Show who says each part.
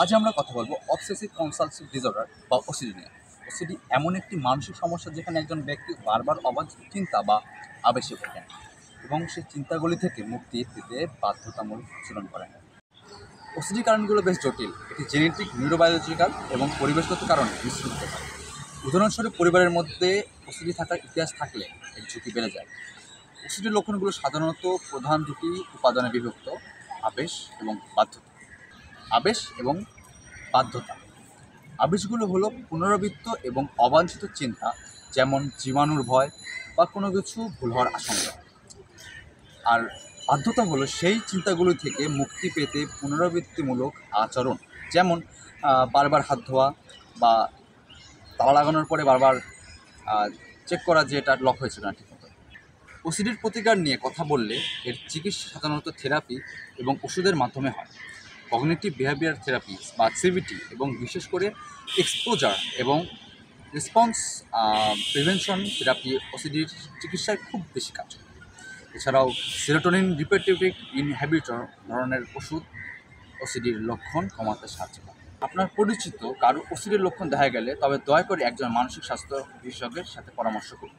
Speaker 1: আজ আমরা কথা বলবো অবসেসিভ কম্পালসিভ ডিসঅর্ডার বা ওসিডি নিয়ে। ওসিডি এমন একটি মানসিক সমস্যা যেখানে একজন ব্যক্তি বারবার অবাঞ্ছিত চিন্তা বা আবেশে থাকেন এবং সেই চিন্তাগুলি থেকে মুক্তি পেতে বাধ্যতামূলক আচরণ করেন। ওসিডি কারণগুলো বেশ জটিল। এটি জেনেটিক, নিউরোবায়োলজিক্যাল এবং পরিবেশগত কারণে মিশ্র হতে পারে। উদাহরণস্বরূপ, পরিবারের মধ্যে ওসিডি থাকার ইতিহাস থাকলে এর ঝুঁকি বেড়ে যায়। ওসিডির লক্ষণগুলো সাধারণত প্রধান দুটি উপাদানে বিভক্ত: আবেশ এবং বাধ্যতা। আবেশ এবং বাধ্যতা আবেশগুলো হলো পুনরাবৃত্ত এবং অবাঞ্ছিত চিন্তা, যেমন জীবাণুর ভয় বা কোনো কিছু ভুল হওয়ার আশঙ্কা। আর বাধ্যতা হলো সেই চিন্তাগুলো থেকে মুক্তি পেতে পুনরাবৃত্তিমূলক আচরণ, যেমন বারবার হাত ধোয়া বা তালা লাগানোর পরে বারবার চেক করা যে এটা লক হয়েছে না ঠিকমতো। ওসিডির প্রতিকার নিয়ে কথা বললে এর চিকিৎসা সাধারণত থেরাপি এবং ওষুধের মাধ্যমে হয়। কগনিটিভ বিহেভিয়ার থেরাপি বা সিবিটি এবং বিশেষ করে এক্সপোজার এবং রেসপন্স প্রিভেনশন থেরাপি ওসিডির চিকিৎসায় খুব বেশি কাজ করে। এছাড়াও সেরোটোনিন রিপেটিউটিক ইনহিবিটর ধরনের ওষুধ ওসিডির লক্ষণ কমাতে সাহায্য করে। আপনার পরিচিত কারো ওসিডির লক্ষণ দেখা গেলে তবে দয়া করে একজন মানসিক স্বাস্থ্য বিশেষজ্ঞের সাথে পরামর্শ করুন।